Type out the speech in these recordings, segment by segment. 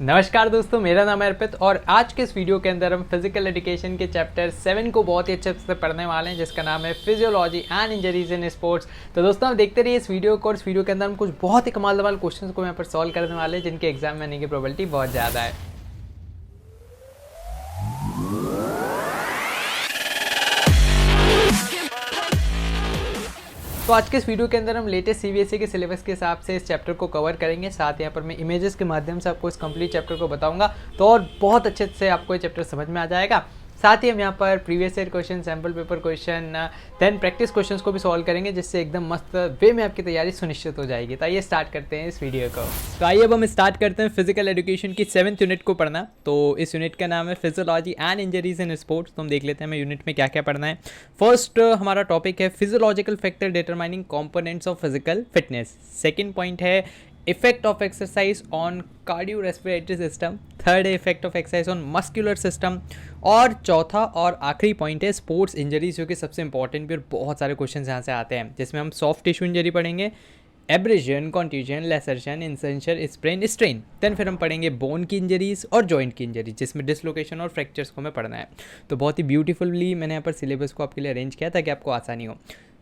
नमस्कार दोस्तों, मेरा नाम है अर्पित और आज के इस वीडियो के अंदर हम फिजिकल एजुकेशन के चैप्टर 7 को बहुत ही अच्छे से पढ़ने वाले हैं, जिसका नाम है physiology and injuries in sports. तो दोस्तों आप देखते रहिए इस वीडियो को, और इस वीडियो के अंदर हम कुछ बहुत ही कमाल क्वेश्चंस को यहाँ पर सॉल्व करने वाले हैं, जिनके एग्जाम में आने की प्रोबेबिलिटी बहुत ज़्यादा है। तो आज के इस वीडियो के अंदर हम लेटेस्ट सीबीएसई के सिलेबस के हिसाब से इस चैप्टर को कवर करेंगे। साथ यहाँ पर मैं इमेजेस के माध्यम से आपको इस कंप्लीट चैप्टर को बताऊंगा, तो और बहुत अच्छे से आपको ये चैप्टर समझ में आ जाएगा। साथ ही हम यहाँ पर previous year question, sample paper question, then practice questions को भी सॉल्व करेंगे, जिससे एकदम मस्त वे में आपकी तैयारी सुनिश्चित हो जाएगी। तो आइए स्टार्ट करते हैं इस वीडियो को। तो आइए अब हम स्टार्ट करते हैं फिजिकल एजुकेशन की 7th यूनिट को पढ़ना। तो इस यूनिट का नाम है physiology and injuries in sports. तो हम देख लेते हैं हमें यूनिट में क्या क्या पढ़ना है। फर्स्ट हमारा टॉपिक है physiological factor determining components of physical fitness. Second point है effect of exercise on cardio respiratory system. Third है effect of exercise on muscular system. और चौथा और आखिरी पॉइंट है स्पोर्ट्स इंजरीज, जो कि सबसे इंपॉर्टेंट भी और बहुत सारे क्वेश्चन यहाँ से आते हैं, जिसमें हम सॉफ्ट टिश्यू इंजरी पढ़ेंगे, abrasion, contusion, laceration, incision, sprain, strain. Then फिर हम पढ़ेंगे बोन की इंजरीज और जॉइंट की इंजरीज, जिसमें डिसलोकेशन और फ्रैक्चर्स को हमें पढ़ना है। तो बहुत ही ब्यूटीफुली मैंने यहाँ पर सिलेबस को आपके लिए अरेंज किया ताकि आपको आसानी हो।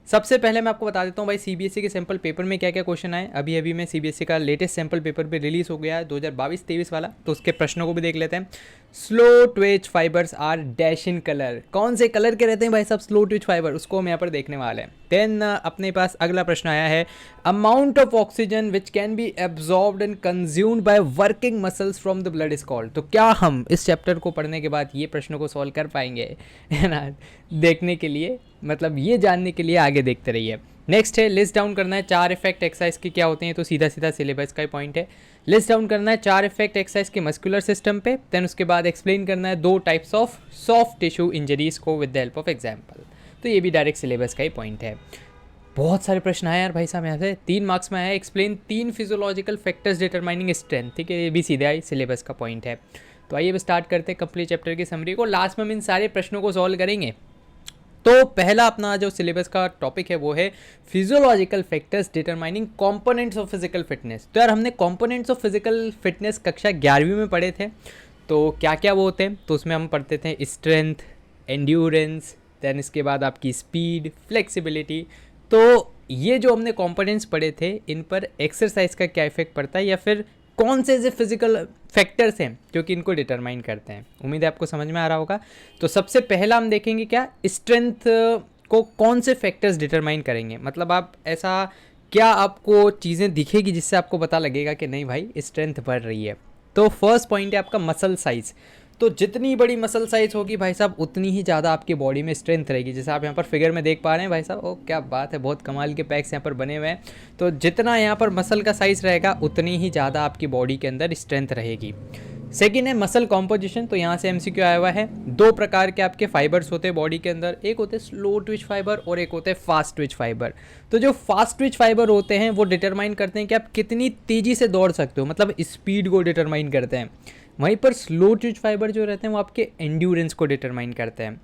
सबसे पहले मैं आपको बता देता हूँ भाई सीबीएसई के सैम्पल पेपर में क्या क्या क्वेश्चन आए। अभी मैं सीबीएसई का लेटेस्ट सैम्पल पेपर भी रिलीज़ हो गया है 2022-23 वाला, तो उसके प्रश्नों को भी देख लेते हैं। Slow twitch fibres are dash in colour. कौन से कलर के रहते हैं भाई साहब स्लो ट्विच फाइबर, उसको हम यहाँ पर देखने वाले हैं। देन अपने पास अगला प्रश्न आया है amount of oxygen which can be absorbed and consumed by working muscles from the blood is called. तो क्या हम इस चैप्टर को पढ़ने के बाद ये प्रश्नों को सॉल्व कर पाएंगे, है ना? देखने के लिए, मतलब ये जानने के लिए आगे देखते रहिए। नेक्स्ट है लिस्ट डाउन करना है 4 इफेक्ट एक्सरसाइज के क्या होते हैं। तो सीधा सीधा सिलेबस का ही पॉइंट है। लिस्ट डाउन करना है 4 इफेक्ट एक्सरसाइज के मस्कुलर सिस्टम पे। देन उसके बाद एक्सप्लेन करना है 2 types of soft tissue injuries को with the help of example. तो ये भी डायरेक्ट सिलेबस का ही पॉइंट है। बहुत सारे प्रश्न आए यार भाई साहब यहाँ से। 3 मार्क्स में आया explain 3 physiological factors determining strength. ठीक है, ये भी सीधा ही सिलेबस का पॉइंट है। तो आइए अब स्टार्ट करते हैं कंप्लीट चैप्टर की समरी को। लास्ट में हम इन सारे प्रश्नों को सॉल्व करेंगे। तो पहला अपना जो सिलेबस का टॉपिक है वो है physiological factors determining components of physical fitness. तो यार हमने कंपोनेंट्स ऑफ फिजिकल फिटनेस कक्षा 11वीं में पढ़े थे। तो क्या क्या वो होते हैं, तो उसमें हम पढ़ते थे स्ट्रेंथ, एंड्योरेंस, देन इसके बाद आपकी स्पीड, फ्लेक्सिबिलिटी। तो ये जो हमने कंपोनेंट्स पढ़े थे, इन पर एक्सरसाइज का क्या इफेक्ट पड़ता है, या फिर कौन से ऐसे फिजिकल फैक्टर्स हैं जो कि इनको डिटरमाइन करते हैं। उम्मीद है आपको समझ में आ रहा होगा। तो सबसे पहला हम देखेंगे क्या स्ट्रेंथ को कौन से फैक्टर्स डिटरमाइन करेंगे। मतलब आप ऐसा क्या आपको चीज़ें दिखेगी जिससे आपको पता लगेगा कि नहीं भाई स्ट्रेंथ बढ़ रही है। तो फर्स्ट पॉइंट है आपका मसल साइज़। तो जितनी बड़ी मसल साइज होगी भाई साहब, उतनी ही ज़्यादा आपकी बॉडी में स्ट्रेंथ रहेगी। जैसे आप यहाँ पर फिगर में देख पा रहे हैं भाई साहब, ओ क्या बात है, बहुत कमाल के पैक्स यहाँ पर बने हुए हैं। तो जितना यहाँ पर मसल का साइज़ रहेगा, उतनी ही ज़्यादा आपकी बॉडी के अंदर स्ट्रेंथ रहेगी। सेकेंड है मसल कॉम्पोजिशन। तो यहाँ से एमसीक्यू आया हुआ है। 2 प्रकार के आपके फाइबर्स होते हैं बॉडी के अंदर, एक होते हैं स्लो ट्विच फाइबर और एक होते हैं फास्ट ट्विच फाइबर। तो जो फास्ट ट्विच फाइबर होते हैं वो डिटरमाइन करते हैं कि आप कितनी तेज़ी से दौड़ सकते हो, मतलब स्पीड को डिटरमाइन करते हैं। वहीं पर स्लो ट्विच फाइबर जो रहते हैं वो आपके एंड्योरेंस को डिटरमाइन करते हैं।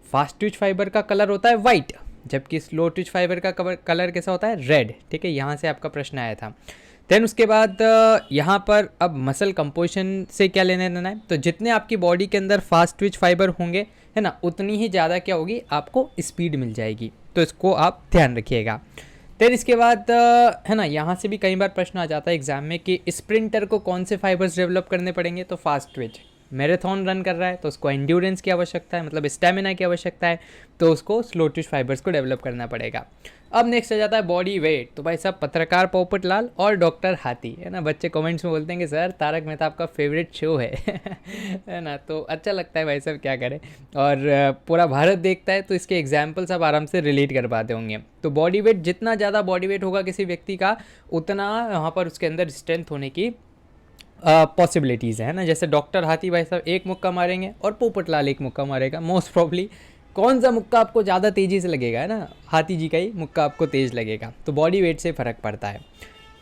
फास्ट ट्विच फाइबर का कलर होता है वाइट, जबकि स्लो ट्विच फाइबर का कलर कैसा होता है, रेड। ठीक है, यहाँ से आपका प्रश्न आया था। देन उसके बाद यहाँ पर अब मसल कंपोजिशन से क्या लेना देना है। तो जितने आपकी बॉडी के अंदर फास्ट ट्विच फाइबर होंगे, है ना, उतनी ही ज़्यादा क्या होगी, आपको स्पीड मिल जाएगी। तो इसको आप ध्यान रखिएगा। फिर इसके बाद है ना, यहाँ से भी कई बार प्रश्न आ जाता है एग्जाम में कि स्प्रिंटर को कौन से फाइबर्स डेवलप करने पड़ेंगे। तो फास्ट ट्विच, मैराथन रन कर रहा है तो उसको एंड्योरेंस की आवश्यकता है, मतलब स्टेमिना की आवश्यकता है, तो उसको स्लो ट्विच फाइबर्स को डेवलप करना पड़ेगा। अब नेक्स्ट आ जाता है बॉडी वेट। तो भाई साहब पत्रकार पोपट लाल और डॉक्टर हाथी, है ना, बच्चे कमेंट्स में बोलते हैं कि सर तारक मेहता आपका फेवरेट शो है है ना, तो अच्छा लगता है भाई साहब, क्या करें। और पूरा भारत देखता है, तो इसके एग्जाम्पल्स आप आराम से रिलेट कर पाते होंगे। तो बॉडी वेट, जितना ज़्यादा बॉडी वेट होगा किसी व्यक्ति का, उतना वहाँ पर उसके अंदर स्ट्रेंथ होने की पॉसिबिलिटीज़ है ना। जैसे डॉक्टर हाथी भाई साहब एक मुक्का मारेंगे और पोपटलाल एक मुक्का मारेगा। मोस्ट प्रॉब्ली कौन सा मुक्का आपको ज़्यादा तेज़ी से लगेगा, है ना, हाथी जी का ही मुक्का आपको तेज़ लगेगा। तो बॉडी वेट से फ़र्क पड़ता है।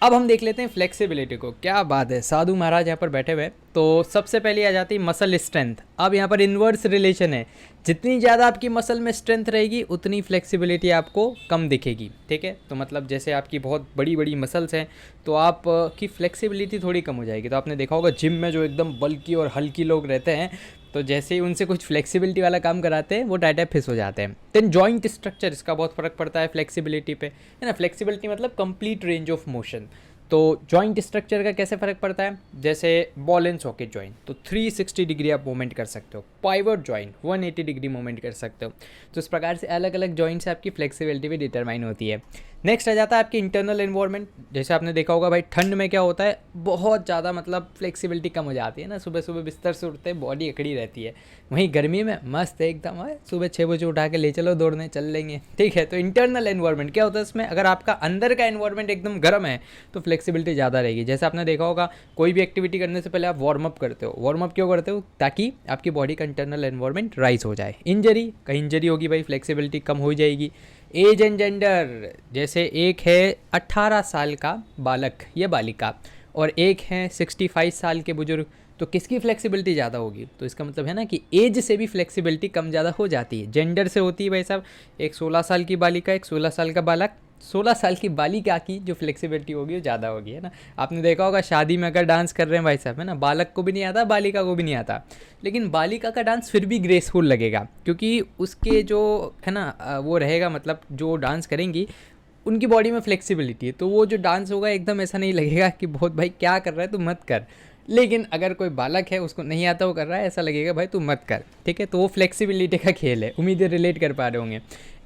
अब हम देख लेते हैं फ्लेक्सिबिलिटी को। क्या बात है, साधु महाराज यहाँ पर बैठे हुए हैं। तो सबसे पहले आ जाती है मसल स्ट्रेंथ। अब यहाँ पर इन्वर्स रिलेशन है, जितनी ज़्यादा आपकी मसल में स्ट्रेंथ रहेगी उतनी फ्लेक्सिबिलिटी आपको कम दिखेगी। ठीक है, तो मतलब जैसे आपकी बहुत बड़ी बड़ी मसल्स हैं तो आप की फ्लेक्सिबिलिटी थोड़ी कम हो जाएगी। तो आपने देखा होगा जिम में जो एकदम बल्कि और हल्की लोग रहते हैं, तो जैसे ही उनसे कुछ फ्लेक्सिबिलिटी वाला काम कराते हैं वो टाइट फिस हो जाते हैं। देन जॉइंट स्ट्रक्चर, इसका बहुत फ़र्क पड़ता है फ्लेक्सिबिलिटी पे, है ना। फ्लेक्सिबिलिटी मतलब कंप्लीट रेंज ऑफ मोशन। तो जॉइंट स्ट्रक्चर का कैसे फ़र्क पड़ता है, जैसे बॉल एंड सॉकेट जॉइंट, तो 360 डिग्री आप मूवमेंट कर सकते हो। पाइवट जॉइंट 180 डिग्री मूवमेंट कर सकते हो। तो इस प्रकार से अलग अलग जॉइंट से आपकी फ्लेक्सिबिलिटी भी डिटरमाइन होती है। नेक्स्ट आ जाता है आपकी इंटरनल एनवायरनमेंट। जैसे आपने देखा होगा भाई, ठंड में क्या होता है, बहुत ज़्यादा मतलब फ्लेक्सिबिलिटी कम हो जाती है ना। सुबह सुबह बिस्तर से उठते हैं बॉडी अकड़ी रहती है। वहीं गर्मी में मस्त है एकदम, है सुबह 6 बजे उठा के ले चलो दौड़ने चल लेंगे। ठीक है, तो इंटरनल एनवायरनमेंट क्या होता है इसमें, अगर आपका अंदर का एनवायरनमेंट एकदम गर्म है तो फ्लेक्सिबिलिटी ज़्यादा रहेगी। जैसे आपने देखा होगा कोई भी एक्टिविटी करने से पहले आप वार्म अप करते हो। वार्म अप क्यों करते हो, ताकि आपकी बॉडी का इंटरनल एनवायरनमेंट राइज हो जाए। इंजरी, कहीं इंजरी होगी भाई फ्लेक्सिबिलिटी कम हो जाएगी। एज एंड जेंडर, जैसे एक है 18 साल का बालक या बालिका और एक है 65 साल के बुजुर्ग, तो किसकी फ्लेक्सिबिलिटी ज़्यादा होगी। तो इसका मतलब है ना कि एज से भी फ्लेक्सिबिलिटी कम ज़्यादा हो जाती है। जेंडर से होती है भाई साहब, एक 16 साल की बालिका, एक 16 साल का बालक। 16 साल की बालिका की जो फ्लेक्सिबिलिटी होगी वो ज़्यादा होगी, है ना। आपने देखा होगा शादी में अगर डांस कर रहे हैं भाई साहब, है ना, बालक को भी नहीं आता, बालिका को भी नहीं आता, लेकिन बालिका का डांस फिर भी ग्रेसफुल लगेगा, क्योंकि उसके जो है ना वो रहेगा, मतलब जो डांस करेंगी उनकी बॉडी में फ्लेक्सिबिलिटी है, तो वो जो डांस होगा एकदम ऐसा नहीं लगेगा कि बहुत भाई क्या कर रहा है तू मत कर। लेकिन अगर कोई बालक है उसको नहीं आता वो कर रहा है, ऐसा लगेगा भाई तू मत कर। ठीक है, तो वो फ्लेक्सिबिलिटी का खेल है। उम्मीद है रिलेट कर पा रहे होंगे।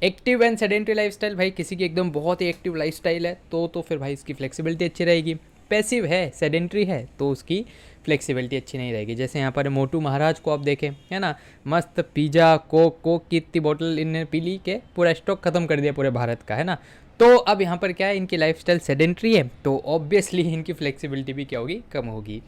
एक्टिव एंड सेडेंटरी लाइफस्टाइल, भाई किसी की एकदम बहुत ही एक्टिव लाइफस्टाइल है तो फिर भाई इसकी फ्लेक्सिबिलिटी अच्छी रहेगी। पैसिव है, सेडेंटरी है, तो उसकी फ्लेक्सिबिलिटी अच्छी नहीं रहेगी। जैसे यहाँ पर मोटू महाराज को आप देखें, है ना, मस्त पिज़्ज़ा कोक की इतनी बोतल इनने पी ली के पूरा स्टॉक ख़त्म कर दिया पूरे भारत का, है ना। तो अब यहाँ पर क्या है, इनकी लाइफस्टाइल सेडेंटरी है, तो ऑब्वियसली इनकी फ्लेक्सिबिलिटी भी क्या होगी, कम होगी।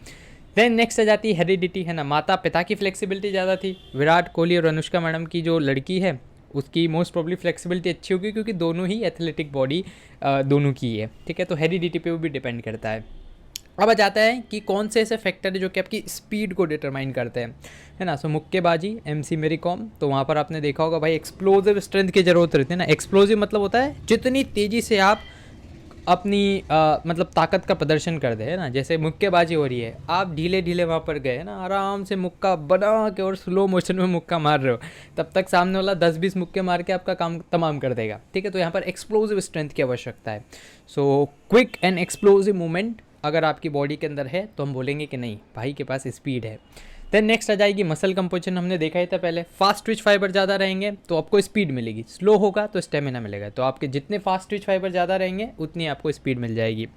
देन नेक्स्ट आ जाती है हेरिडिटी, है ना। माता पिता की फ्लेक्सिबिलिटी ज़्यादा थी। विराट कोहली और अनुष्का मैडम की जो लड़की है उसकी मोस्ट प्रॉब्ली फ्लेक्सिबिलिटी अच्छी होगी, क्योंकि दोनों ही एथलेटिक बॉडी दोनों की है। ठीक है, तो हेरिडिटी पे वो भी डिपेंड करता है। अब आ जाता है कि कौन से ऐसे फैक्टर है जो कि आपकी स्पीड को डिटरमाइन करते हैं, है ना। सो मुक्केबाजी, MC मेरी कॉम, तो वहाँ पर आपने देखा होगा भाई एक्सप्लोजिव स्ट्रेंथ की ज़रूरत रहती है ना। एक्सप्लोजिव मतलब होता है जितनी तेज़ी से आप अपनी मतलब ताकत का प्रदर्शन कर दे, है ना। जैसे मुक्केबाजी हो रही है, आप ढीले ढीले वहाँ पर गए, है ना, आराम से मुक्का बना के और स्लो मोशन में मुक्का मार रहे हो, तब तक सामने वाला 10-20 मुक्के मार के आपका काम तमाम कर देगा। ठीक है, तो यहाँ पर एक्सप्लोजिव स्ट्रेंथ की आवश्यकता है। So quick and explosive movement अगर आपकी बॉडी के अंदर है तो हम बोलेंगे कि नहीं भाई के पास स्पीड है। देन नेक्स्ट आ जाएगी मसल कंपोजिशन, हमने देखा ही था पहले। फास्ट ट्विच फाइबर ज़्यादा रहेंगे तो आपको स्पीड मिलेगी, स्लो होगा तो स्टेमिना मिलेगा। तो आपके जितने फास्ट ट्विच फाइबर ज़्यादा रहेंगे उतनी आपको स्पीड मिल जाएगी।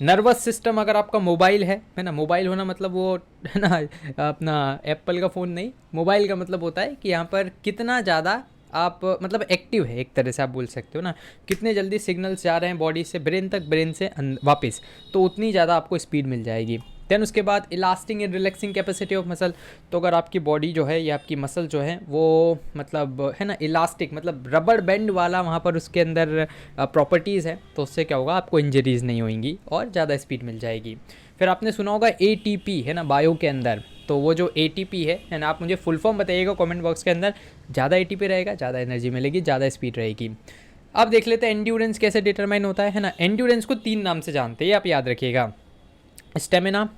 नर्वस सिस्टम, अगर आपका मोबाइल है ना, मोबाइल होना मतलब वो है ना अपना एप्पल का फ़ोन नहीं, मोबाइल का मतलब होता है कि यहाँ पर कितना ज़्यादा आप मतलब एक्टिव है, एक तरह से आप बोल सकते हो ना, कितने जल्दी सिग्नल्स जा रहे हैं बॉडी से ब्रेन तक, ब्रेन से वापस, तो उतनी ज़्यादा आपको स्पीड मिल जाएगी। देन उसके बाद elasticity and relaxing capacity of muscle, तो अगर आपकी बॉडी जो है या आपकी मसल जो है वो मतलब है ना इलास्टिक मतलब रबड़ बैंड वाला वहाँ पर उसके अंदर प्रॉपर्टीज़ है, तो उससे क्या होगा, आपको इंजरीज़ नहीं होंगी और ज़्यादा स्पीड मिल जाएगी। फिर आपने सुना होगा ATP, है ना, बायो के अंदर, तो वो जो ATP है ना, आप मुझे फुल फॉर्म बताइएगा कमेंट बॉक्स के अंदर। ज़्यादा ATP रहेगा, ज़्यादा एनर्जी मिलेगी, ज़्यादा स्पीड रहेगी। अब देख लेते हैं एंड्योरेंस कैसे डिटरमाइन होता है ना। एंड्योरेंस को 3 नाम से जानते हैं, आप याद रखिएगा, स्टेमिना,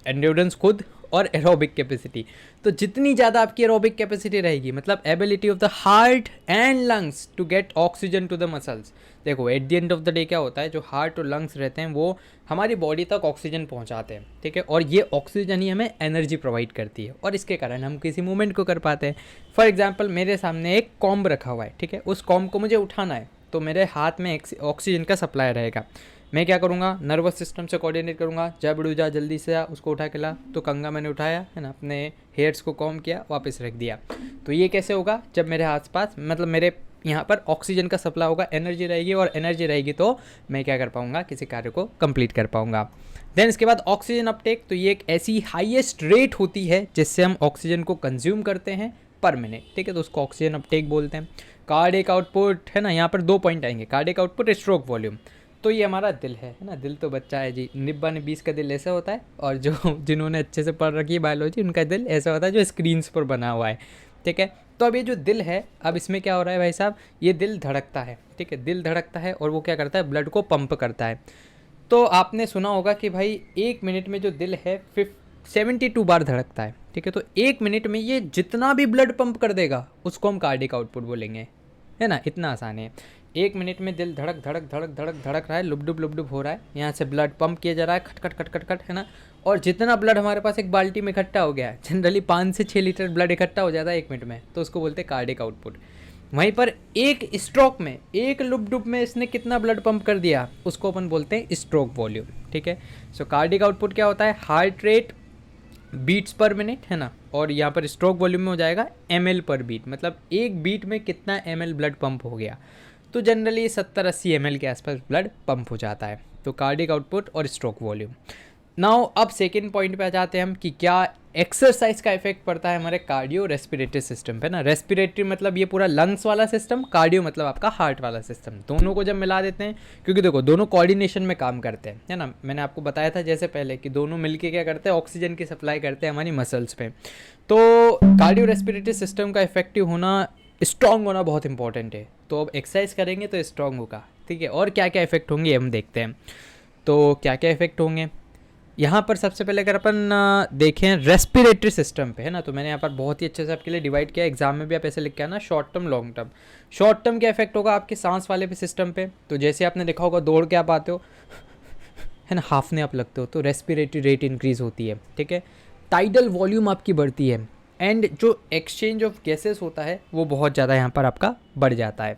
एंड्योरेंस खुद और एरोबिक कैपेसिटी। तो जितनी ज़्यादा आपकी एरोबिक कैपेसिटी रहेगी, मतलब ability of the heart and lungs to get oxygen to the muscles. देखो at the end of the day क्या होता है, जो हार्ट और लंग्स रहते हैं वो हमारी बॉडी तक ऑक्सीजन पहुंचाते हैं। ठीक है, और ये ऑक्सीजन ही हमें एनर्जी प्रोवाइड करती है और इसके कारण हम किसी मूवमेंट को कर पाते हैं। फॉर एग्जाम्पल मेरे सामने एक कॉम्ब रखा हुआ है, ठीक है, उस कॉम्ब को मुझे उठाना है, तो मेरे हाथ में ऑक्सीजन का सप्लाई रहेगा। मैं क्या करूँगा, नर्वस सिस्टम से कोऑर्डिनेट करूँगा, जा बिड़ू जा जल्दी से जा, उसको उठा के ला। तो कंगा मैंने उठाया, है ना, अपने हेयर्स को कॉम किया, वापस रख दिया। तो ये कैसे होगा, जब मेरे आस पास मतलब मेरे यहाँ पर ऑक्सीजन का सप्लाई होगा, एनर्जी रहेगी, और एनर्जी रहेगी तो मैं क्या कर पाऊँगा, किसी कार्य को कंप्लीट कर पाऊँगा। देन इसके बाद ऑक्सीजन अपटेक, तो ये एक ऐसी हाईएस्ट रेट होती है जिससे हम ऑक्सीजन को कंज्यूम करते हैं पर मिनट। ठीक है, तो उसको ऑक्सीजन अपटेक बोलते हैं। कार्डियक आउटपुट, है ना, यहाँ पर 2 पॉइंट आएंगे, कार्डियक आउटपुट, स्ट्रोक वॉल्यूम। तो ये हमारा दिल है ना, दिल तो बच्चा है जी। निब्बा ने 20 का दिल ऐसा होता है, और जो जिन्होंने अच्छे से पढ़ रखी है बायोलॉजी, उनका दिल ऐसा होता है जो स्क्रीन्स पर बना हुआ है, ठीक है। तो अब ये जो दिल है, अब इसमें क्या हो रहा है भाई साहब, ये दिल धड़कता है, ठीक है, दिल धड़कता है और वो क्या करता है, ब्लड को पंप करता है। तो आपने सुना होगा कि भाई 1 मिनट में जो दिल है 72 बार धड़कता है, ठीक है। तो 1 मिनट में ये जितना भी ब्लड पंप कर देगा उसको हम कार्डिक आउटपुट बोलेंगे, है ना, इतना आसान है। 1 मिनट में दिल धड़क धड़क धड़क धड़क धड़क रहा है, लुबडुब हो रहा है, यहाँ से ब्लड पंप किया जा रहा है, खट खट खट खट, है ना। और जितना ब्लड हमारे पास एक बाल्टी में इकट्ठा हो गया है, जनरली 5 से 6 लीटर ब्लड इकट्ठा हो जाता है 1 मिनट में, तो उसको बोलते हैं कार्डिक आउटपुट। वहीं पर एक स्ट्रोक में, एक लुबडुब में इसने कितना ब्लड पंप कर दिया, उसको अपन बोलते हैं स्ट्रोक वॉल्यूम, ठीक है। सो कार्डिक आउटपुट क्या होता है, heart rate beats per minute, है ना, और यहाँ पर स्ट्रोक वॉल्यूम में हो जाएगा ml पर बीट, मतलब एक बीट में कितना ml ब्लड पंप हो गया। तो जनरली 70-80 ml के आसपास ब्लड पंप हो जाता है। तो कार्डिक आउटपुट और स्ट्रोक वॉल्यूम। नाउ अब सेकेंड पॉइंट पे आ जाते हैं हम कि क्या एक्सरसाइज का इफेक्ट पड़ता है हमारे कार्डियो रेस्पिरेटरी सिस्टम पे ना। रेस्पिरेटरी मतलब ये पूरा लंग्स वाला सिस्टम, कार्डियो मतलब आपका हार्ट वाला सिस्टम। दोनों को जब मिला देते हैं, क्योंकि देखो दोनों कोऑर्डिनेशन में काम करते हैं, है ना। मैंने आपको बताया था जैसे पहले कि दोनों मिलके क्या करते हैं, ऑक्सीजन की सप्लाई करते हैं हमारी मसल्स पे। तो कार्डियो रेस्पिरेटरी सिस्टम का इफेक्टिव होना, स्ट्रॉन्ग होना बहुत इंपॉर्टेंट है। तो अब एक्सरसाइज करेंगे तो स्ट्रॉन्ग होगा, ठीक है। और क्या क्या इफेक्ट होंगे हम देखते हैं। तो क्या क्या इफेक्ट होंगे यहाँ पर, सबसे पहले अगर अपन देखें रेस्पिरेटरी सिस्टम पे, है ना, तो मैंने यहाँ पर बहुत ही अच्छे से आपके लिए डिवाइड किया। एग्जाम में भी आप ऐसे लिख के आना, short term long term. Short term क्या इफेक्ट होगा आपके सांस वाले पे सिस्टम पे, तो जैसे आपने देखा होगा दौड़ के आप आते हो, है ना, हाफने आप लगते हो, तो रेस्पिरेटरी रेट इंक्रीज होती है, ठीक है। टाइडल वॉल्यूम आपकी बढ़ती है, एंड जो एक्सचेंज ऑफ गैसेस होता है वो बहुत ज़्यादा यहाँ पर आपका बढ़ जाता है।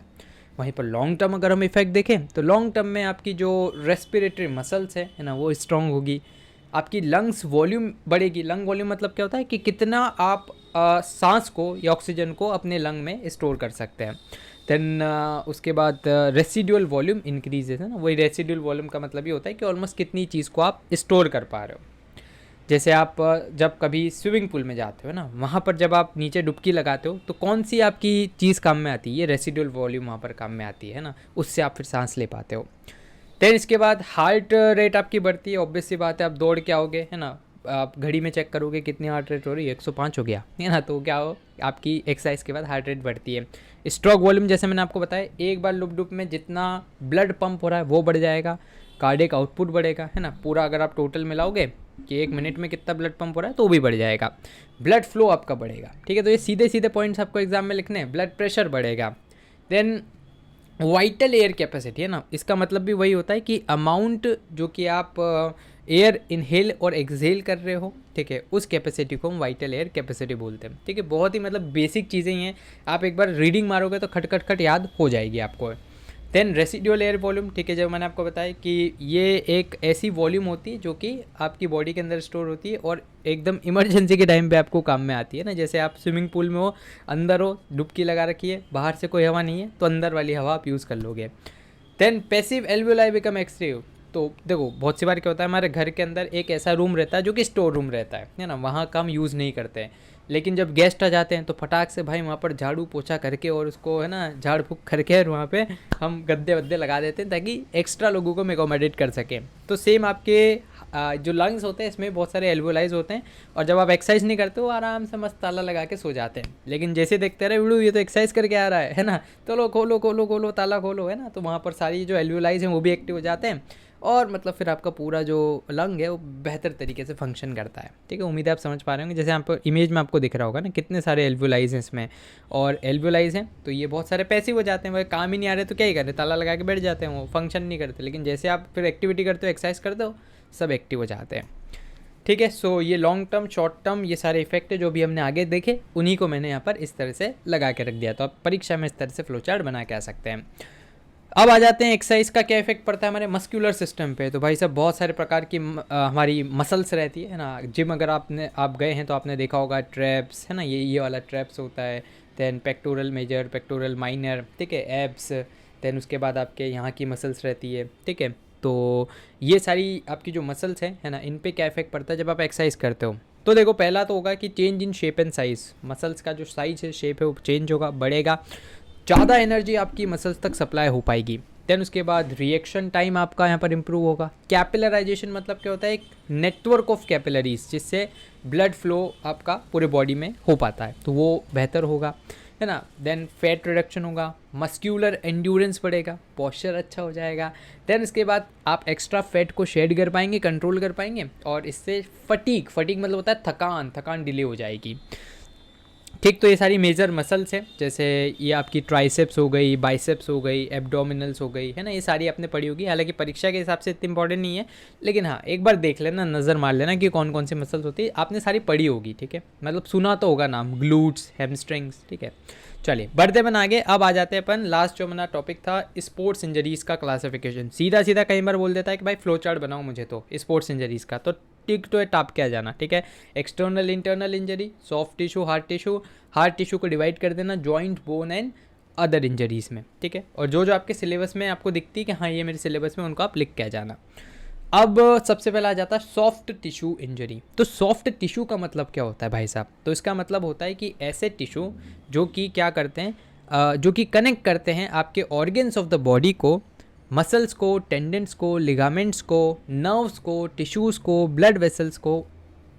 वहीं पर लॉन्ग टर्म अगर हम इफेक्ट देखें तो लॉन्ग टर्म में आपकी जो रेस्पिरेटरी मसल्स है ना, वो स्ट्रॉन्ग होगी। आपकी लंग्स वॉल्यूम बढ़ेगी। लंग वॉल्यूम मतलब क्या होता है कि कितना आप सांस को या ऑक्सीजन को अपने लंग में स्टोर कर सकते हैं। देन उसके बाद रेसिडुअल वॉल्यूम इंक्रीजेज, है ना। वही रेसिडुअल वॉल्यूम का मतलब ये होता है कि ऑलमोस्ट कितनी चीज़ को आप स्टोर कर पा रहे हो। जैसे आप जब कभी स्विमिंग पूल में जाते हो ना, वहाँ पर जब आप नीचे डुबकी लगाते हो तो कौन सी आपकी चीज़ काम में आती है, ये रेसिडुअल वॉल्यूम वहाँ पर काम में आती है ना, उससे आप फिर सांस ले पाते हो। देन इसके बाद हार्ट रेट आपकी बढ़ती है। ऑब्वियस सी बात है, आप दौड़ के आओगे, है ना, आप घड़ी में चेक करोगे कितनी हार्ट रेट हो रही है, 105 हो गया, है ना। तो क्या हो, आपकी एक्सरसाइज के बाद हार्ट रेट बढ़ती है। स्ट्रोक वॉल्यूम जैसे मैंने आपको बताया, एक बार लुप में जितना ब्लड पंप हो रहा है वो बढ़ जाएगा, कार्डियक आउटपुट बढ़ेगा, है ना। पूरा अगर आप टोटल मिलाओगे कि 1 मिनट में कितना ब्लड पंप हो रहा है तो भी बढ़ जाएगा। ब्लड फ्लो आपका बढ़ेगा, ठीक है। तो ये सीधे सीधे पॉइंट्स आपको एग्जाम में लिखने हैं। ब्लड प्रेशर बढ़ेगा। देन वाइटल एयर कैपेसिटी, है ना, इसका मतलब भी वही होता है कि अमाउंट जो कि आप एयर इनहेल और एक्सहेल कर रहे हो, ठीक है, उस कैपेसिटी को हम वाइटल एयर कैपेसिटी बोलते हैं, ठीक है। बहुत ही मतलब बेसिक चीज़ें ही हैं, आप एक बार रीडिंग मारोगे तो खट खट खट याद हो जाएगी आपको। देन रेसिडुअल एयर वॉल्यूम, ठीक है, जब मैंने आपको बताया कि ये एक ऐसी वॉल्यूम होती है जो कि आपकी बॉडी के अंदर स्टोर होती है और एकदम इमरजेंसी के टाइम पे आपको काम में आती है ना। जैसे आप स्विमिंग पूल में हो, अंदर हो, डुबकी लगा रखी है, बाहर से कोई हवा नहीं है, तो अंदर वाली हवा आप यूज़ कर लोगे। Then passive alveoli become active. तो देखो बहुत सी बार क्या होता है, हमारे घर के अंदर एक ऐसा रूम रहता है जो कि स्टोर रूम रहता है ना, वहाँ का हम यूज़ नहीं करते हैं। लेकिन जब गेस्ट आ जाते हैं तो फटाक से भाई वहाँ पर झाड़ू पोछा करके और उसको, है ना, झाड़ फूक करके और वहाँ पे हम गद्दे वद्दे लगा देते हैं ताकि एक्स्ट्रा लोगों को एकोमोडेट कर सकें। तो सेम आपके जो लंग्स होते हैं इसमें बहुत सारे एल्वोलाइज होते हैं, और जब आप एक्सरसाइज नहीं करते हो आराम से मस्त ताला लगा के सो जाते हैं। लेकिन जैसे देखते रहे वीडियो, ये तो एक्सरसाइज करके आ रहा है ना, तो लो खोलो खोलो खोलो ताला खोलो, है ना, तो वहाँ पर सारी जो एल्वोलाइज हैं वो भी एक्टिव हो जाते हैं, और मतलब फिर आपका पूरा जो लंग है वो बेहतर तरीके से फंक्शन करता है, ठीक है। उम्मीद है आप समझ पा रहे होंगे। जैसे आप इमेज में आपको दिख रहा होगा ना कितने सारे एल्वोलाइज हैं इसमें, और एल्वोलाइज हैं तो ये बहुत सारे पैसिव हो जाते हैं, वो काम ही नहीं आ रहे तो क्या ही करें, ताला लगा के बैठ जाते हैं, वो फंक्शन नहीं करते। लेकिन जैसे आप फिर एक्टिविटी करते हो, एक्सरसाइज करते हो, सब एक्टिव हो जाते हैं, ठीक है। सो ये लॉन्ग टर्म, शॉर्ट टर्म, ये सारे इफेक्ट है जो भी हमने आगे देखे, उन्हीं को मैंने यहाँ पर इस तरह से लगा के रख दिया। तो आप परीक्षा में इस तरह से फ्लो चार्ट बना के आ सकते हैं। अब आ जाते हैं एक्सरसाइज का क्या इफेक्ट पड़ता है हमारे मस्कुलर सिस्टम पे। तो भाई साहब बहुत सारे प्रकार की हमारी मसल्स रहती है ना। जिम अगर आप गए हैं तो आपने देखा होगा ट्रैप्स, है ना, ये वाला ट्रैप्स होता है। Then pectoral major, pectoral minor, ठीक है, एब्स। देन उसके बाद आपके यहाँ की मसल्स रहती है, ठीक है। तो ये सारी आपकी जो मसल्स हैं, है ना, इन पे क्या इफेक्ट पड़ता है जब आप एक्सरसाइज करते हो। तो देखो पहला तो होगा कि change in shape and size. Muscles का जो साइज है, शेप है, वो चेंज होगा, बढ़ेगा, ज़्यादा एनर्जी आपकी मसल्स तक सप्लाई हो पाएगी, देन उसके बाद रिएक्शन टाइम आपका यहाँ पर इम्प्रूव होगा। कैपिलराइजेशन मतलब क्या होता है, एक नेटवर्क ऑफ कैपिलरीज जिससे ब्लड फ्लो आपका पूरे बॉडी में हो पाता है, तो वो बेहतर होगा, है ना। देन फैट रिडक्शन होगा, मस्क्यूलर एंड्योरेंस बढ़ेगा, पोस्चर अच्छा हो जाएगा। देन इसके बाद आप एक्स्ट्रा फैट को शेड कर पाएंगे, कंट्रोल कर पाएंगे, और इससे फटीग मतलब होता है थकान डिले हो जाएगी। ठीक, तो ये सारी मेजर मसल्स हैं, जैसे ये आपकी ट्राइसेप्स हो गई, बाइसेप्स हो गई, एब्डोमिनल्स हो गई, है ना, ये सारी आपने पढ़ी होगी। हालांकि परीक्षा के हिसाब से इतनी इंपॉर्टेंट नहीं है, लेकिन हाँ एक बार देख लेना, नज़र मार लेना कि कौन कौन सी मसल्स होती है, आपने सारी पढ़ी होगी, ठीक है, मतलब सुना तो होगा नाम, ग्लूट्स, हैमस्ट्रिंग्स, ठीक है। चलिए बढ़ते बन आगे, अब आ जाते हैं अपन लास्ट जो अपना टॉपिक था स्पोर्ट्स इंजरीज़ का क्लासिफिकेशन। सीधा सीधा कई बार बोल देता है कि भाई फ्लो चार्ट बनाओ मुझे तो स्पोर्ट्स इंजरीज़ का, तो टिक तो टाप के आ जाना, ठीक है। External internal injury, soft tissue, hard tissue को डिवाइड कर देना joint, bone and other injuries में, ठीक है। और जो जो आपके सिलेबस में आपको दिखती है कि हाँ ये मेरे सिलेबस में, उनको आप लिख के आ जाना। अब सबसे पहला आ जाता है सॉफ्ट टिश्यू इंजरी। तो सॉफ्ट टिश्यू का मतलब क्या होता है भाई साहब, तो इसका मतलब होता है कि ऐसे टिश्यू जो कि क्या करते हैं, जो कि कनेक्ट करते हैं आपके ऑर्गन्स ऑफ द बॉडी को, मसल्स को, टेंडेंट्स को, लिगामेंट्स को, नर्व्स को, टिश्यूज़ को, ब्लड वेसल्स को,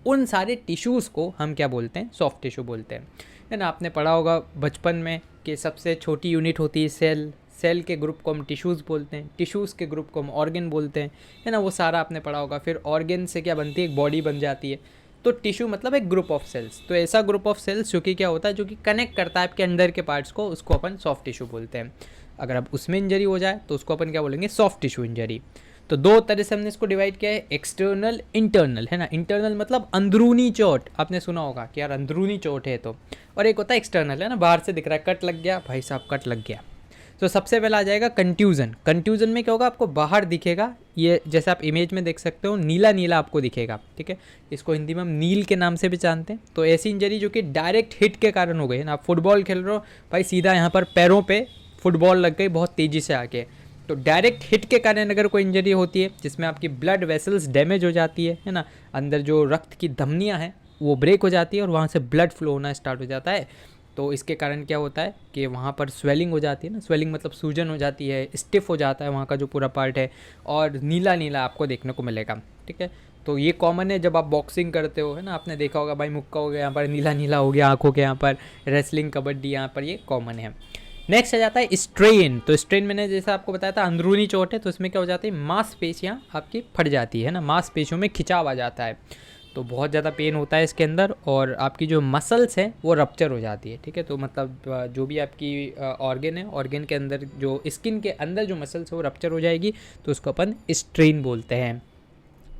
उन सारे टिश्यूज़ को हम क्या बोलते हैं, सॉफ्ट टिश्यू बोलते हैं, है ना। आपने पढ़ा होगा बचपन में कि सबसे छोटी यूनिट होती है सेल के ग्रुप को हम टिश्यूज़ बोलते हैं, टिश्यूज़ के ग्रुप को हम ऑर्गन बोलते हैं, है ना, वो सारा आपने पढ़ा होगा। फिर ऑर्गन से क्या बनती है, एक बॉडी बन जाती है। तो टिश्यू मतलब एक ग्रुप ऑफ सेल्स, तो ऐसा ग्रुप ऑफ सेल्स जो कि क्या होता है, जो कि कनेक्ट करता है आपके अंदर के पार्ट्स को, उसको अपन सॉफ्ट टिश्यू बोलते हैं। अगर अब उसमें इंजरी हो जाए तो उसको अपन क्या बोलेंगे, सॉफ्ट टिश्यू इंजरी। तो दो तरह से हमने इसको डिवाइड किया है, एक्सटर्नल, इंटरनल, है ना। इंटरनल मतलब अंदरूनी चोट, आपने सुना होगा कि यार अंदरूनी चोट है तो, और एक होता है एक्सटर्नल, है ना, बाहर से दिख रहा है, कट लग गया भाई साहब, कट लग गया। तो सबसे पहला आ जाएगा कंट्यूजन। कंट्यूजन में क्या होगा, आपको बाहर दिखेगा, ये जैसे आप इमेज में देख सकते हो, नीला नीला आपको दिखेगा, ठीक है। इसको हिंदी में हम नील के नाम से भी जानते हैं। तो ऐसी इंजरी जो कि डायरेक्ट हिट के कारण हो गई, है ना। आप फुटबॉल खेल रहे हो भाई, सीधा यहाँ पर पैरों पे फुटबॉल लग गई बहुत तेज़ी से आके, तो डायरेक्ट हिट के कारण अगर कोई इंजरी होती है जिसमें आपकी ब्लड वेसल्स डैमेज हो जाती है ना, अंदर जो रक्त की धमनियाँ हैं वो ब्रेक हो जाती है और वहाँ से ब्लड फ्लो होना स्टार्ट हो जाता है। तो इसके कारण क्या होता है कि वहाँ पर स्वेलिंग हो जाती है ना, स्वेलिंग मतलब सूजन हो जाती है, स्टिफ हो जाता है वहाँ का जो पूरा पार्ट है, और नीला नीला आपको देखने को मिलेगा, ठीक है। तो ये कॉमन है जब आप बॉक्सिंग करते हो, है ना, आपने देखा होगा भाई, मुक्का हो गया यहाँ पर, नीला नीला हो गया आँखों के यहाँ पर, रेसलिंग, कबड्डी, यहाँ पर ये कॉमन है। नेक्स्ट आ जाता है स्ट्रेन। तो स्ट्रेन मैंने जैसा आपको बताया था अंदरूनी चोट है, तो इसमें क्या हो जाती है, मांसपेशियाँ आपकी फट जाती है ना, मांसपेशियों में खिंचाव आ जाता है, तो बहुत ज़्यादा पेन होता है इसके अंदर, और आपकी जो मसल्स हैं वो रप्चर हो जाती है, ठीक है। तो मतलब जो भी आपकी ऑर्गन है, ऑर्गन के अंदर जो स्किन के अंदर जो मसल्स है वो रप्चर हो जाएगी, तो उसको अपन स्ट्रेन बोलते हैं।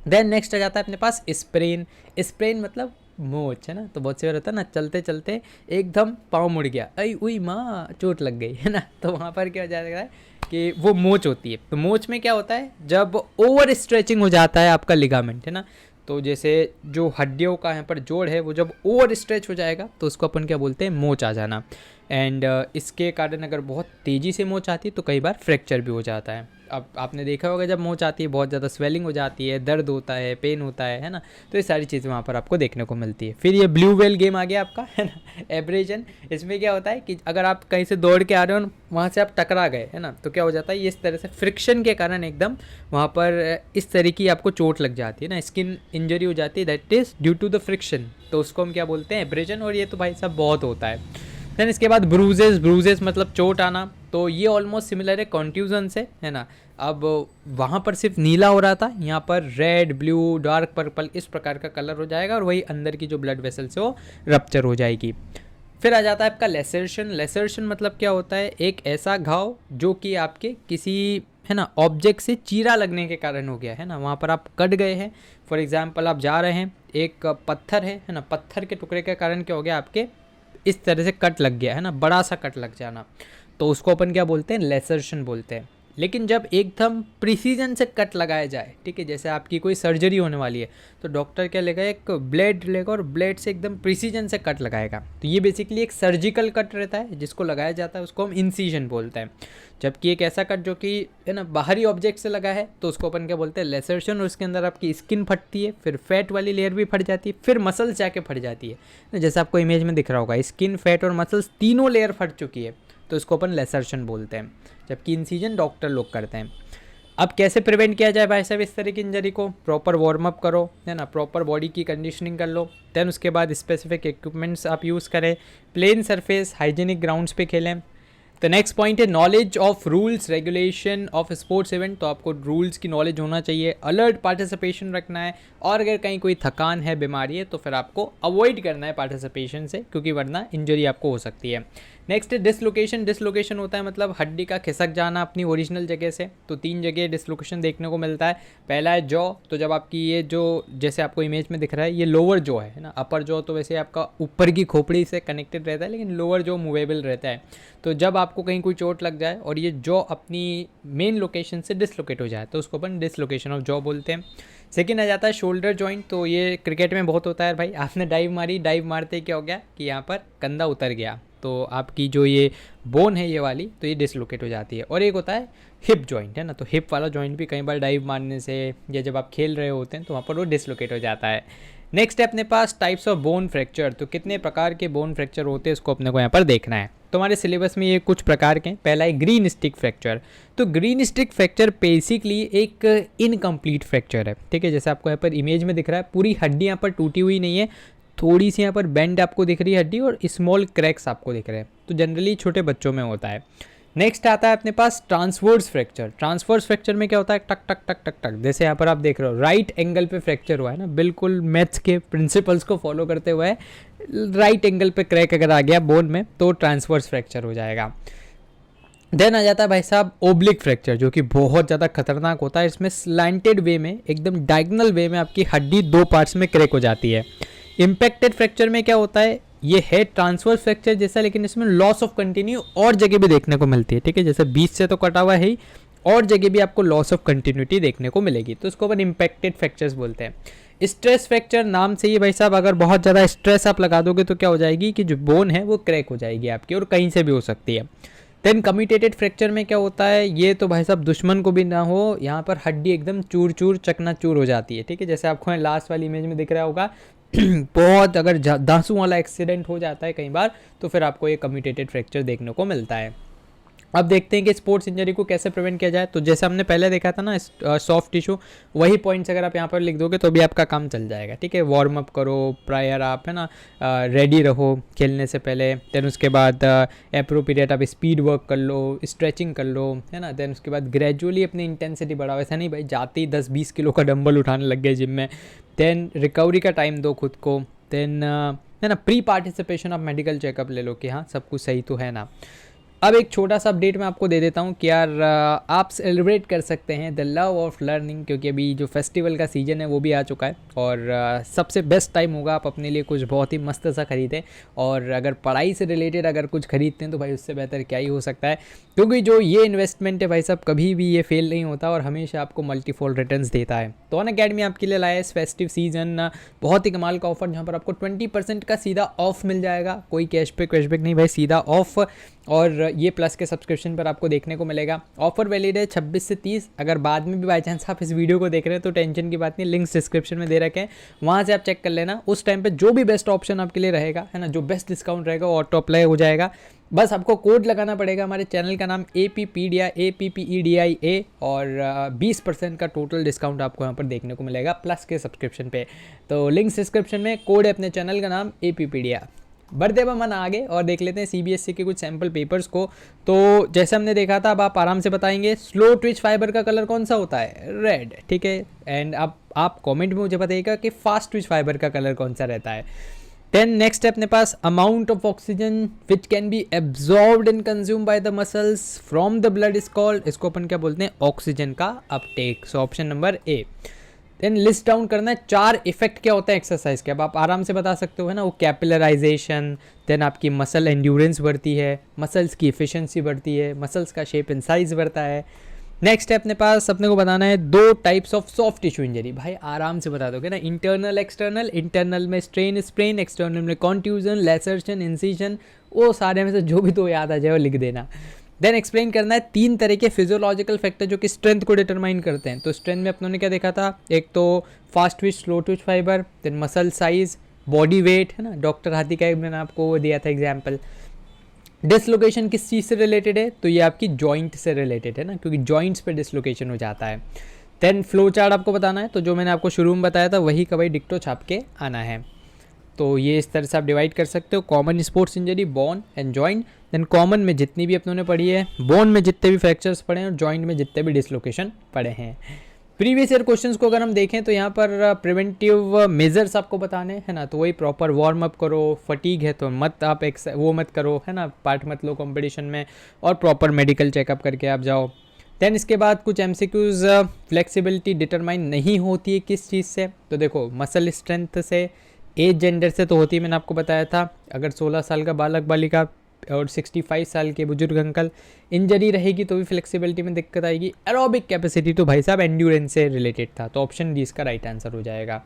देन नेक्स्ट आ जाता है अपने पास स्प्रेन। स्प्रेन मतलब मोच, है ना। तो बहुत से बार होता है ना, चलते चलते एकदम पाँव मुड़ गया, अई उई माँ चोट लग गई, है ना, तो वहाँ पर क्या हो जाता है कि वो मोच होती है। तो मोच में क्या होता है, जब ओवर स्ट्रेचिंग हो जाता है आपका लिगामेंट, है ना, तो जैसे जो हड्डियों का यहाँ पर जोड़ है वो जब ओवर स्ट्रेच हो जाएगा तो उसको अपन क्या बोलते हैं, मोच आ जाना। एंड इसके कारण अगर बहुत तेज़ी से मोच आती है तो कई बार फ्रैक्चर भी हो जाता है। अब आपने देखा होगा जब मोच आती है बहुत ज़्यादा स्वेलिंग हो जाती है, दर्द होता है, पेन होता है ना, तो ये सारी चीज़ें वहाँ पर आपको देखने को मिलती है। फिर ये ब्लू वेल गेम आ गया आपका, है ना, एब्रेजन। इसमें क्या होता है कि अगर आप कहीं से दौड़ के आ रहे हो, वहाँ से आप टकरा गए, है ना, तो क्या हो जाता है, ये इस तरह से फ्रिक्शन के कारण एकदम वहाँ पर इस तरह की आपको चोट लग जाती है ना, स्किन इंजरी हो जाती है, that is due to the friction, तो उसको हम क्या बोलते हैं, एब्रेजन। और ये तो भाई साहब बहुत होता है। देन इसके बाद ब्रूजेस मतलब चोट आना, तो ये ऑलमोस्ट सिमिलर है कॉन्ट्यूजन से, है ना। अब वहाँ पर सिर्फ नीला हो रहा था, यहाँ पर रेड, ब्लू, डार्क पर्पल इस प्रकार का कलर हो जाएगा, और वही अंदर की जो ब्लड वेसल्स है वो रप्चर हो जाएगी। फिर आ जाता है आपका लेसरेशन। लेसरेशन मतलब क्या होता है, एक ऐसा घाव जो कि आपके किसी, है ना, ऑब्जेक्ट से चीरा लगने के कारण हो गया, है ना, वहाँ पर आप कट गए हैं। फॉर एग्जांपल आप जा रहे हैं, एक पत्थर है ना, पत्थर के टुकड़े के कारण क्या हो गया, आपके इस तरह से कट लग गया, है ना, बड़ा सा कट लग जाना, तो उसको अपन क्या बोलते हैं, लेसरेशन बोलते हैं। लेकिन जब एकदम प्रिसीजन से कट लगाया जाए, ठीक है, जैसे आपकी कोई सर्जरी होने वाली है तो डॉक्टर क्या लेगा, एक ब्लेड लेगा और ब्लेड से एकदम प्रिसीजन से कट लगाएगा, तो ये बेसिकली एक सर्जिकल कट रहता है जिसको लगाया जाता है, उसको हम इंसीजन बोलते हैं। जबकि एक ऐसा कट जो कि, है ना, बाहरी ऑब्जेक्ट से लगा है तो उसको अपन क्या बोलते हैं, लेसरेशन, और उसके अंदर आपकी स्किन फटती है, फिर फैट वाली लेयर भी फट जाती है, फिर मसल्स जाके फट जाती है, जैसे आपको इमेज में दिख रहा होगा, स्किन, फैट और मसल्स तीनों लेयर फट चुकी है, तो तो इसको अपन लेसर्शन बोलते हैं, जबकि इंसिजन डॉक्टर लोग करते हैं। अब कैसे प्रिवेंट किया जाए भाई साहब इस तरह की इंजरी को? प्रॉपर वार्म अप करो, है ना, प्रॉपर बॉडी की कंडीशनिंग कर लो, देन उसके बाद स्पेसिफिक इक्विपमेंट्स आप यूज़ करें, प्लेन सरफेस हाइजीनिक ग्राउंड्स पे खेलें। तो नेक्स्ट पॉइंट है knowledge of rules regulation of sports event. तो आपको रूल्स की नॉलेज होना चाहिए, अलर्ट पार्टिसिपेशन रखना है, और अगर कहीं कोई थकान है, बीमारी है, तो फिर आपको अवॉइड करना है पार्टिसिपेशन से, क्योंकि वरना इंजरी आपको हो सकती है। नेक्स्ट है डिसलोकेशन। डिसलोकेशन होता है मतलब हड्डी का खिसक जाना अपनी ओरिजिनल जगह से। तो 3 जगह डिसलोकेशन देखने को मिलता है। पहला है जॉ। तो जब आपकी ये जो जैसे आपको इमेज में दिख रहा है ये लोअर जॉ है ना, अपर जॉ तो वैसे आपका ऊपर की खोपड़ी से कनेक्टेड रहता है, लेकिन लोअर जॉ मूवेबल रहता है। तो जब आपको कहीं कोई चोट लग जाए और ये जॉ अपनी मेन लोकेशन से डिसलोकेट हो जाए तो उसको अपन डिसलोकेशन ऑफ जॉ बोलते हैं। सेकेंड आ जाता है शोल्डर जॉइंट। तो ये क्रिकेट में बहुत होता है भाई, आपने डाइव मारी, डाइव मारते क्या हो गया कि यहाँ पर कंधा उतर गया, तो आपकी जो ये बोन है ये वाली, तो ये डिसलोकेट हो जाती है। और एक होता है हिप जॉइंट, है ना, तो हिप वाला जॉइंट भी कई बार डाइव मारने से या जब आप खेल रहे होते हैं तो वहाँ पर वो डिसलोकेट हो जाता है। नेक्स्ट है अपने पास टाइप्स ऑफ बोन फ्रैक्चर। तो कितने प्रकार के बोन फ्रैक्चर होते हैं इसको अपने को यहाँ पर देखना है। तो हमारे सिलेबस में ये कुछ प्रकार के हैं। पहला है ग्रीन स्टिक फ्रैक्चर। तो ग्रीन स्टिक फ्रैक्चर बेसिकली एक इनकम्प्लीट फ्रैक्चर है, ठीक है। जैसे आपको यहाँ पर इमेज में दिख रहा है, पूरी हड्डी यहाँ पर टूटी हुई नहीं है, थोड़ी सी यहाँ पर बेंड आपको दिख रही है हड्डी, और स्मॉल क्रैक्स आपको दिख रहे हैं। तो जनरली छोटे बच्चों में होता है। नेक्स्ट आता है अपने पास ट्रांसवर्स फ्रैक्चर। ट्रांसवर्स फ्रैक्चर में क्या होता है, टक टक टक टक टक, जैसे यहाँ पर आप देख रहे हो राइट एंगल पे फ्रैक्चर हुआ है ना, बिल्कुल मैथ्स के प्रिंसिपल्स को फॉलो करते हुए राइट एंगल पे क्रैक अगर आ गया बोन में तो ट्रांसवर्स फ्रैक्चर हो जाएगा। देन आ जाता है भाई साहब ओब्लिक फ्रैक्चर, जो कि बहुत ज़्यादा खतरनाक होता है। इसमें स्लैंटेड वे में, एकदम डायगोनल वे में आपकी हड्डी 2 पार्ट्स में क्रैक हो जाती है। इम्पैक्टेड फ्रैक्चर में क्या होता है, ये है ट्रांसवर्स फ्रैक्चर जैसा, लेकिन इसमें लॉस ऑफ कंटिन्यू और जगह भी देखने को मिलती है, ठीक है। जैसे बीच से तो कटा हुआ है ही, और जगह भी आपको लॉस ऑफ कंटिन्यूटी देखने को मिलेगी, तो इसको अपन इम्पैक्टेड फ्रैक्चर्स बोलते हैं। स्ट्रेस फ्रैक्चर नाम से ही भाई साहब, अगर बहुत ज़्यादा स्ट्रेस आप लगा दोगे तो क्या हो जाएगी कि जो बोन है वो क्रैक हो जाएगी आपकी, और कहीं से भी हो सकती है। देन कम्यूटेटेड फ्रैक्चर में क्या होता है, ये तो भाई साहब दुश्मन को भी ना हो, यहाँ पर हड्डी एकदम चूर चूर चकनाचूर हो जाती है, ठीक है। जैसे आपको लास्ट वाली इमेज में दिख रहा होगा बहुत अगर दांसू वाला एक्सीडेंट हो जाता है कई बार, तो फिर आपको ये कम्यूटेटेड फ्रैक्चर देखने को मिलता है। अब देखते हैं कि स्पोर्ट्स इंजरी को कैसे प्रिवेंट किया जाए। तो जैसे हमने पहले देखा था ना, सॉफ्ट टिश्यू, वही पॉइंट्स अगर आप यहाँ पर लिख दोगे तो भी आपका काम चल जाएगा, ठीक है। वार्म अप करो प्रायर, आप है ना रेडी रहो खेलने से पहले। देन उसके बाद एप्रोप्रिएट आप स्पीड वर्क कर लो, स्ट्रेचिंग कर लो, है ना। देन उसके बाद ग्रेजुअली अपनी इंटेंसिटी बढ़ाओ, ऐसा नहीं भाई जाते ही 10-20 किलो का डंबल उठाने लग गए जिम में। देन रिकवरी का टाइम दो खुद को। देन है ना pre participation of medical checkup ले लो कि हाँ सब कुछ सही तो है ना। अब एक छोटा सा अपडेट मैं आपको दे देता हूँ कि यार आप सेलिब्रेट कर सकते हैं द लव ऑफ लर्निंग, क्योंकि अभी जो फेस्टिवल का सीज़न है वो भी आ चुका है, और सबसे बेस्ट टाइम होगा आप अपने लिए कुछ बहुत ही मस्त सा खरीदें। और अगर पढ़ाई से रिलेटेड अगर कुछ खरीदते हैं तो भाई उससे बेहतर क्या ही हो सकता है, क्योंकि जो ये इन्वेस्टमेंट है भाई साहब कभी भी ये फेल नहीं होता और हमेशा आपको मल्टीफोल्ड रिटर्न्स देता है। तो अनअकैडमी आपके लिए लाया इस फेस्टिव सीजन बहुत ही कमाल का ऑफर, जहाँ पर आपको 20% का सीधा ऑफ मिल जाएगा, कोई कैशबैक नहीं भाई, सीधा ऑफ। और ये प्लस के सब्सक्रिप्शन पर आपको देखने को मिलेगा। ऑफर वैलिड है 26 से 30। अगर बाद में भी बाई चांस आप इस वीडियो को देख रहे हैं तो टेंशन की बात नहीं, लिंक्स डिस्क्रिप्शन में दे रखे हैं, वहाँ से आप चेक कर लेना। उस टाइम पे जो भी बेस्ट ऑप्शन आपके लिए रहेगा, है ना, जो बेस्ट डिस्काउंट रहेगा वो ऑटो अप्लाई हो जाएगा। बस आपको कोड लगाना पड़ेगा, हमारे चैनल का नाम APPEDIA APPEDIA, और 20% का टोटल डिस्काउंट आपको यहाँ पर देखने को मिलेगा प्लस के सब्सक्रिप्शन पे। तो लिंक्स डिस्क्रिप्शन में, कोड है अपने चैनल का नाम APPEDIA। बढ़ते अब मन आगे और देख लेते हैं CBSE के कुछ सैम्पल पेपर्स को। तो जैसे हमने देखा था, अब आप आराम से बताएंगे स्लो ट्विच फाइबर का कलर कौन सा होता है, रेड, ठीक है। एंड अब आप कमेंट में मुझे बताइएगा कि फास्ट ट्विच फाइबर का कलर कौन सा रहता है। देन नेक्स्ट है अपने पास amount of oxygen which can be absorbed and consume by the muscles from the blood is called, इसको अपन क्या बोलते हैं, ऑक्सीजन का uptake. So option number A. Then list down करना है 4 इफेक्ट क्या होता है एक्सरसाइज के, अब आप आराम से बता सकते हो, है ना। वो कैपिलराइजेशन, देन आपकी मसल एंड्योरेंस बढ़ती है, मसल्स की एफिशिएंसी बढ़ती है, मसल्स का शेप एंड साइज बढ़ता है। नेक्स्ट है अपने पास, अपने को बताना है 2 types of soft tissue injury. भाई आराम से बता दोगे ना, इंटरनल एक्सटर्नल, इंटरनल में स्ट्रेन स्प्रेन, एक्सटर्नल में कॉन्ट्यूजन, लैसर्शन, इंसिजन, वो सारे में से जो भी तो याद आ जाए वो लिख देना। देन एक्सप्लेन करना है 3 तरह के फिजियोलॉजिकल फैक्टर जो कि स्ट्रेंथ को डिटरमाइन करते हैं। तो स्ट्रेंथ में अपनों ने क्या देखा था, एक तो fast twitch, slow twitch fibre, then muscle size, body weight, है ना, डॉक्टर हाथी का मैंने आपको वो दिया था एग्जाम्पल। डिसलोकेशन किस चीज़ से रिलेटेड है, तो ये आपकी जॉइंट से रिलेटेड है ना, क्योंकि जॉइंट्स पे डिसलोकेशन हो जाता है। देन फ्लो चार्ट आपको बताना है, तो जो मैंने आपको शुरू में बताया था वही का वही डिक्टो छाप के आना है। तो ये इस तरह से आप डिवाइड कर सकते हो, common sports injury, bone and joint. Then common में जितनी भी अपनों ने पढ़ी है, बोन में जितने भी फ्रैक्चर्स पड़े हैं और जॉइंट में जितने भी डिसलोकेशन पड़े हैं। प्रीवियस ईयर क्वेश्चंस को अगर हम देखें तो यहाँ पर प्रिवेंटिव मेजर्स आपको बताने है ना, तो वही प्रॉपर वार्म अप करो, फटीग है तो मत आप वो मत करो है ना, पार्ट मत लो कंपटीशन में, और प्रॉपर मेडिकल चेकअप करके आप जाओ। देन इसके बाद कुछ एमसीक्यूज, फ्लेक्सिबिलिटी डिटरमाइन नहीं होती है किस चीज़ से, तो देखो मसल स्ट्रेंथ से, एज जेंडर से तो होती है, मैंने आपको बताया था। अगर 16 साल का बालक बालिका और 65 साल के बुजुर्ग अंकल इंजरी रहेगी तो भी फ्लेक्सिबिलिटी में दिक्कत आएगी। एरोबिक कैपेसिटी तो भाई साहब एंड्योरेंस से रिलेटेड था, तो ऑप्शन डी इसका राइट आंसर हो जाएगा।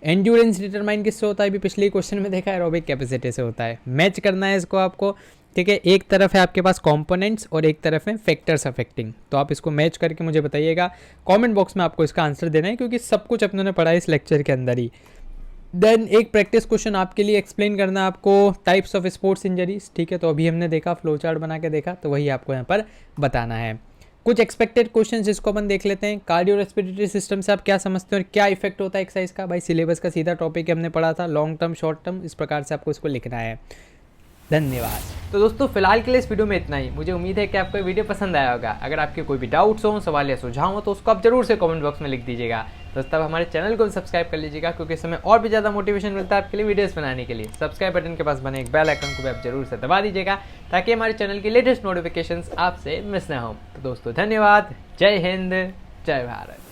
एंड्योरेंस डिटरमाइन किससे होता है, भी पिछले क्वेश्चन में देखा, एरोबिक कैपेसिटी से होता है। मैच करना है इसको आपको, ठीक है। एक तरफ है आपके पास कंपोनेंट्स और एक तरफ है फैक्टर्स अफेक्टिंग, तो आप इसको मैच करके मुझे बताइएगा। कमेंट बॉक्स में आपको इसका आंसर देना है, क्योंकि सब कुछ अपनों ने पढ़ा है इस लेक्चर के अंदर ही। देन एक प्रैक्टिस क्वेश्चन आपके लिए एक्सप्लेन करना है आपको, टाइप्स ऑफ स्पोर्ट्स इंजरीज, ठीक है। तो अभी हमने देखा, फ्लो चार्ट बना के देखा, तो वही आपको यहाँ पर बताना है। कुछ एक्सपेक्टेड क्वेश्चन जिसको अपन देख लेते हैं। कार्डियो रेस्पिरेटरी सिस्टम से आप क्या समझते हो और क्या इफेक्ट होता है एक्सरसाइज का, भाई सिलेबस का सीधा टॉपिक हमने पढ़ा था, लॉन्ग टर्म शॉर्ट टर्म, इस प्रकार से आपको इसको लिखना है। धन्यवाद। तो दोस्तों फिलहाल के लिए इस वीडियो में इतना ही। मुझे उम्मीद है कि आपको ये वीडियो पसंद आया होगा। अगर आपके कोई भी डाउट्स हो, सवाल या सुझाव हो, तो उसको आप जरूर से कमेंट बॉक्स में लिख दीजिएगा। दोस्तों अब हमारे चैनल को भी सब्सक्राइब कर लीजिएगा, क्योंकि इसमें और भी ज़्यादा मोटिवेशन मिलता है आपके लिए वीडियोस बनाने के लिए। सब्सक्राइब बटन के पास बने एक बेल आइकन को भी आप जरूर से दबा दीजिएगा, ताकि हमारे चैनल की लेटेस्ट नोटिफिकेशंस आपसे मिस ना हो। तो दोस्तों धन्यवाद, जय हिंद, जय भारत।